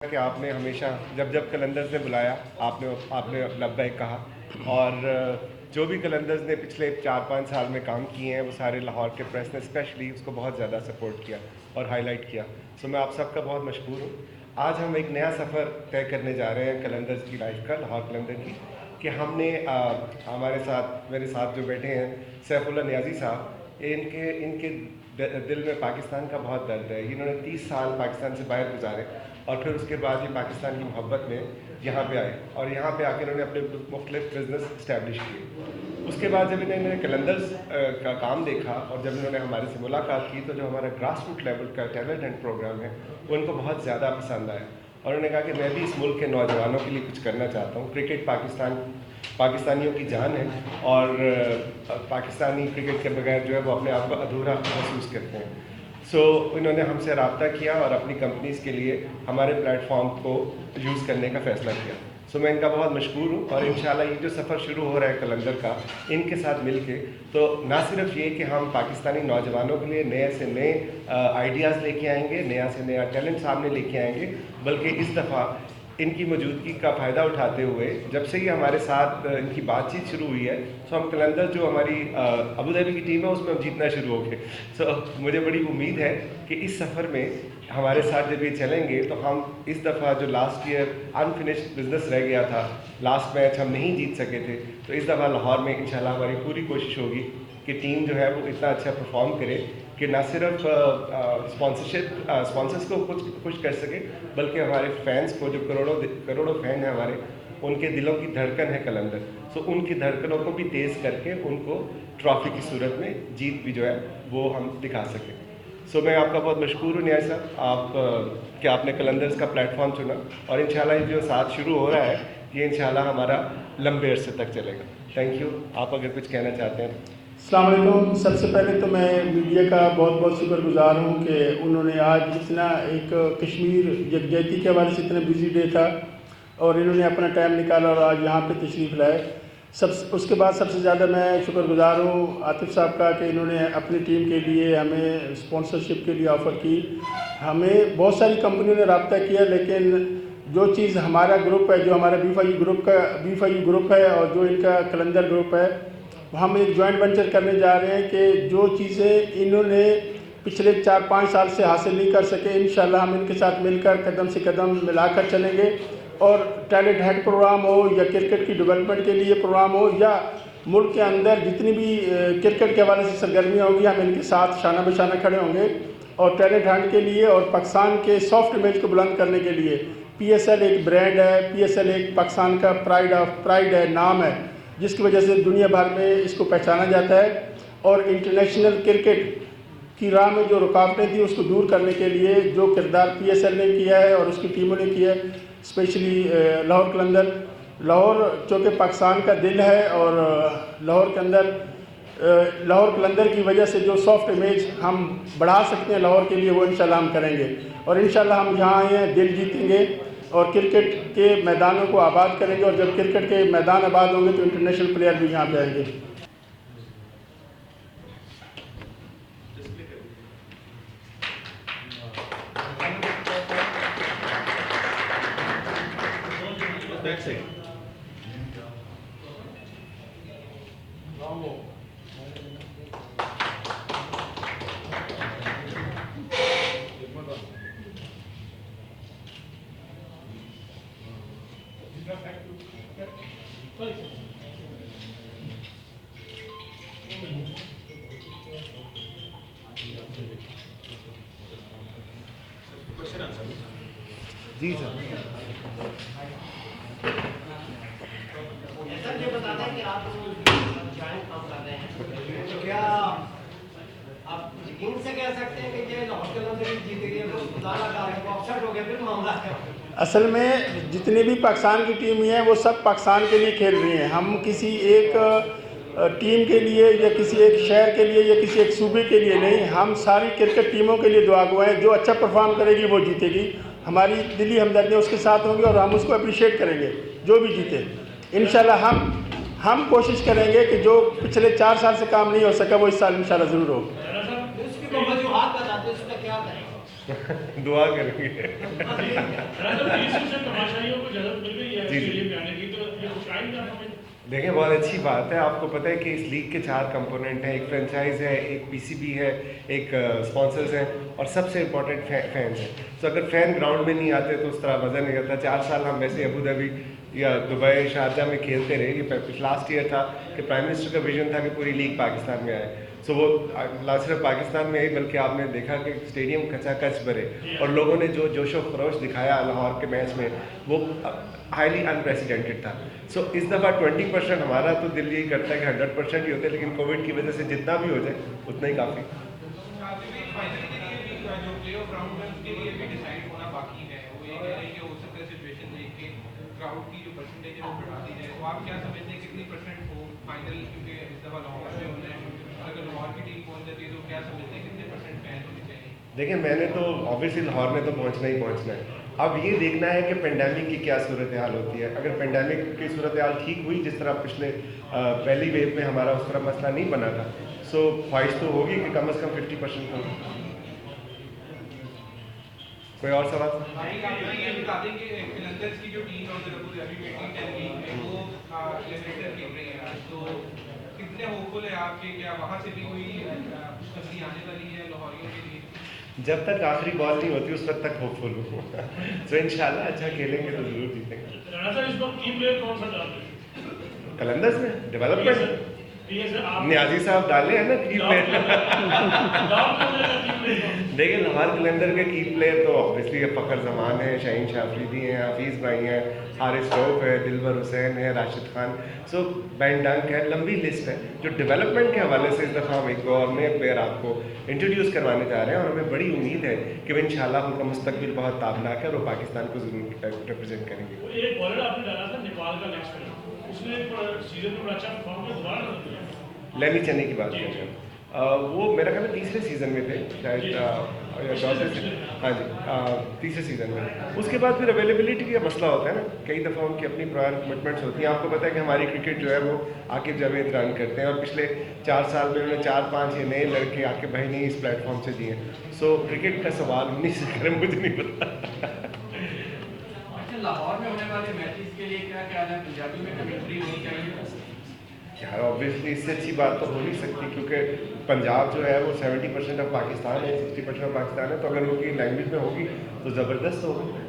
कि आपने हमेशा जब जब कलंदर्स ने बुलाया आपने आपने लब्बैक कहा। और जो भी कलंदर्स ने पिछले 4-5 साल में काम किए हैं वो सारे लाहौर के प्रेस ने स्पेशली उसको बहुत ज़्यादा सपोर्ट किया और हाईलाइट किया। सो मैं आप सबका बहुत मशहूर हूँ। आज हम एक नया सफ़र तय करने जा रहे हैं कलंदर्स की लाइफ का, लाहौर कलंदर की, कि हमने हमारे साथ मेरे साथ जो बैठे हैं सैफुल्लाह नियाज़ी साहब, इनके इनके दिल में पाकिस्तान का बहुत दर्द है। इन्होंने 30 साल पाकिस्तान से बाहर गुजारे और फिर उसके बाद ये पाकिस्तान की मोहब्बत में यहाँ पे आए और यहाँ पे आके इन्होंने अपने मुख्तलिफ बिज़नेस इस्टेब्लिश किए। उसके बाद जब इन्होंने कलंदर्स का काम देखा और जब इन्होंने हमारे से मुलाकात की तो जो हमारा ग्रास रूट लेवल का टैलेंट हंट प्रोग्राम है वो इनको बहुत ज़्यादा पसंद आया और उन्होंने कहा कि मैं भी इस मुल्क के नौजवानों के लिए कुछ करना चाहता हूँ। क्रिकेट पाकिस्तानियों की जान है और पाकिस्तानी क्रिकेट के बगैर जो है वो अपने आप को अधूरा महसूस करते हैं। इन्होंने हमसे रब्ता किया और अपनी कंपनीज़ के लिए हमारे प्लेटफॉर्म को यूज़ करने का फ़ैसला किया। मैं इनका बहुत मशहूर हूँ और इंशाल्लाह ये जो सफ़र शुरू हो रहा है कलंदर का इनके साथ मिल के, तो ना सिर्फ ये कि हम पाकिस्तानी नौजवानों के लिए नए से नए आइडियाज़ लेके आएंगे, नया से नया टैलेंट सामने लेके आएंगे, बल्कि इस दफ़ा इनकी मौजूदगी का फ़ायदा उठाते हुए जब से ही हमारे साथ इनकी बातचीत शुरू हुई है हम कलंदर जो हमारी अबू धाबी की टीम है उसमें हम जीतना शुरू हो गए। मुझे बड़ी उम्मीद है कि इस सफ़र में हमारे साथ जब ये चलेंगे तो हम इस दफ़ा जो लास्ट ईयर अनफिनिश्ड बिजनेस रह गया था, लास्ट मैच हम नहीं जीत सके थे, तो इस दफ़ा लाहौर में इंशाल्लाह हमारी पूरी कोशिश होगी कि टीम जो है वो इतना अच्छा परफॉर्म करे कि ना सिर्फ स्पॉन्सर्स को खुश कर सके बल्कि हमारे फैंस को, जो करोड़ों फैन हैं हमारे, उनके दिलों की धड़कन है कलंदर, उनकी धड़कनों को भी तेज़ करके उनको ट्रॉफ़ी की सूरत में जीत भी जो है वो हम दिखा सकें। मैं आपका बहुत मशहूर हूँ न्याय साहब कि आपने कलंदर्स का प्लेटफॉर्म चुना और इंशाल्लाह ये जो साथ शुरू हो रहा है ये इंशाल्लाह हमारा लंबे अरसे तक चलेगा। Thank you. आप अगर कुछ कहना चाहते हैं। अस्सलाम वालेकुम। सबसे पहले तो मैं मीडिया का बहुत बहुत शुक्रगुजार हूँ कि उन्होंने आज इतना एक कश्मीर यकजहती के हवाले से इतना बिजी डे था और इन्होंने अपना टाइम निकाला और आज यहाँ पे तशरीफ़ लाए। उसके बाद सबसे ज़्यादा मैं शुक्रगुजार हूँ आतिफ साहब का कि इन्होंने अपनी टीम के लिए हमें स्पॉन्सरशिप के लिए ऑफ़र की। हमें बहुत सारी कंपनियों ने रब्ता किया, लेकिन जो चीज़ हमारा ग्रुप है, जो हमारा B5U ग्रुप है और जो इनका कलंदर ग्रुप है, हम एक जॉइंट वेंचर करने जा रहे हैं कि जो चीज़ें इन्होंने पिछले 4-5 साल से हासिल नहीं कर सके, इंशाल्लाह हम इनके साथ मिलकर कदम से कदम मिलाकर चलेंगे और टैलेंट हंट प्रोग्राम हो या क्रिकेट की डेवलपमेंट के लिए प्रोग्राम हो या मुल्क के अंदर जितनी भी क्रिकेट के हवाले से सरगर्मियाँ होंगी, हम इनके साथ शाना बशाना खड़े होंगे। और टैलेंट हंट के लिए और पाकिस्तान के सॉफ्ट इमेज को बुलंद करने के लिए PSL एक ब्रांड है, PSL एक पाकिस्तान का प्राइड है, नाम है, जिसकी वजह से दुनिया भर में इसको पहचाना जाता है। और इंटरनेशनल क्रिकेट की राह में जो रुकावटें थी उसको दूर करने के लिए जो किरदार PSL ने किया है और उसकी टीमों ने किया है, स्पेशली लाहौर कलंदर, लाहौर चूँकि पाकिस्तान का दिल है और लाहौर के अंदर लाहौर कलंदर की वजह से जो सॉफ्ट इमेज हम बढ़ा सकते हैं लाहौर के लिए, वो इंशाल्लाह हम करेंगे। और इंशाल्लाह हम यहाँ आए हैं दिल जीतेंगे और क्रिकेट के मैदानों को आबाद करेंगे और जब क्रिकेट के मैदान आबाद होंगे तो इंटरनेशनल प्लेयर भी यहाँ पे आएंगे। जी सर। सर ये बता दें कि आप जॉइंट काम कर रहे हैं, तो क्या आप यकीन से कह सकते हैं कि ये लाहौर कलंदर जीत गए, अपसेट हो गया, फिर मामला है? असल में जितनी भी पाकिस्तान की टीम हैं वो सब पाकिस्तान के लिए खेल रही हैं। हम किसी एक टीम के लिए या किसी एक शहर के लिए या किसी एक सूबे के लिए नहीं, हम सारी क्रिकेट टीमों के लिए दुआ गो हैं। जो अच्छा परफॉर्म करेगी वो जीतेगी, हमारी दिली हमदर्दियाँ उसके साथ होंगी और हम उसको अप्रिशिएट करेंगे जो भी जीते। इंशाल्लाह हम कोशिश करेंगे कि जो पिछले 4 साल से काम नहीं हो सका वो इस साल इंशाल्लाह ज़रूर हो। दुआ करेंगे। जी जी। देखिए बहुत अच्छी बात है। आपको पता है कि इस लीग के 4 कंपोनेंट हैं, एक फ्रेंचाइज है, एक पीसीबी है, एक स्पॉन्सर्स हैं और सबसे इम्पोर्टेंट फैंस हैं। तो अगर फ़ैन ग्राउंड में नहीं आते तो उस तरह मज़ा नहीं आता। 4 साल हम वैसे अबू धाबी या दुबई, शारजा में खेलते रहे। ये लास्ट ईयर था कि प्राइम मिनिस्टर का विजन था कि पूरी लीग पाकिस्तान में आए। सो वो ना सिर्फ पाकिस्तान में आई बल्कि आपने देखा कि स्टेडियम खचाखच भरे और लोगों ने जो जोशो खरोश दिखाया लाहौर के मैच में वो हाईली अनप्रेसिडेंटेड था। सो इस दफ़ा 20% हमारा तो दिल यही करता है कि 100% ही होते, लेकिन कोविड की वजह से जितना भी हो जाए उतना ही काफ़ी। फाइनल के लिए भी जो प्ले ऑफ राउंड है उसके लिए भी डिसाइड होना बाकी है। वो ये कह रहे हैं कि हो सकता है सिचुएशन देख के क्राउड की जो परसेंटेज है वो बढ़ा दी जाए। तो आप क्या समझते हैं कितनी परसेंट हो फाइनल, क्योंकि इस दफ़ा लाहौर में होना है, अगर लाहौर की टीम पहुंच जाती है तो क्या समझते हैं कितने परसेंट फैन होने चाहिए? देखिए मैंने तो ऑब्वियसली लाहौर में तो पहुंचना ही पहुंचना है। अब ये देखना है कि पेंडेमिक की क्या सूरत हाल होती है। अगर पेंडेमिक की सूरत हाल ठीक हुई जिस तरह पिछले पहली वेव में हमारा उस तरह मसला नहीं बना था, सो ख्वाहिश तो होगी कि कम से कम 50% हो। कोई और सवाल? ये बता दें कि कलंदर्स की जो टीम है अबू धाबी में T10 लीग में वो एलिमिनेटर खेल रही है आज, तो कितने होपफुल है आपके, क्या वहाँ से भी कोई खुशखबरी आने वाली है लाहौरियों के लिए? जब तक आखिरी बॉल नहीं होती उस वक्त तक होपफुल हूँ। सो इंशाल्लाह अच्छा खेलेंगे तो जरूर जीतेंगे। कलंदर्स में डेवलपमेंट न्याजी साहब डाले हैं ना की प्लेयर। देखिए लाहौर कलंदर के की प्लेयर तो ऑब्वियसली फ़खर जमान है, शाहीन शाफरीदी हैं, हफीज़ भाई हैं, हारिस रऊफ है, दिलवर हुसैन है, राशिद खान। सो बैन डंक है, लंबी लिस्ट है। जो डेवलपमेंट के हवाले से इस दफ़ा हम एक दो और नए प्लेयर आपको इंट्रोड्यूस करवाने जा रहे हैं और हमें बड़ी उम्मीद है कि वे इंशाल्लाह उनका मुस्तकबिल बहुत ताबनाक है और वो पाकिस्तान को ज़रूर रिप्रेजेंट करेंगे। एक बॉलर आपने डाला था नेपाल का नेक्स्ट प्लेयर, उसने सीजन में बड़ा अच्छा परफॉर्म किया, दोबारा नहीं किया। लैमी चने की बात कर रहे हैं। वो मेरा ख्याल है तीसरे सीज़न में थे शायद, या चौथे से, हाँ जी तीसरे सीज़न में। उसके बाद फिर अवेलेबिलिटी का मसला होता है ना, कई दफ़ा उनकी अपनी प्रायर कमिटमेंट्स होती हैं। आपको पता है कि हमारी क्रिकेट जो है वो आकिब जावेद रन करते हैं और पिछले 4 साल में उन्होंने 4-5 ये नए लड़के आकिब भाई ने इस प्लेटफॉर्म से दिए। सो क्रिकेट का सवाल उन्हीं से करें, मुझे नहीं पता। अच्छा, लाहौर में होने वाले मैचेस के लिए क्या ख्याल है, पंजाबी में कमेंट्री होनी चाहिए? यार ऑब्वियसली इससे अच्छी बात तो हो नहीं सकती, क्योंकि पंजाब जो है वो 70% ऑफ पाकिस्तान है, 60% ऑफ पाकिस्तान है, तो अगर उनकी लैंग्वेज में होगी तो ज़बरदस्त होगी।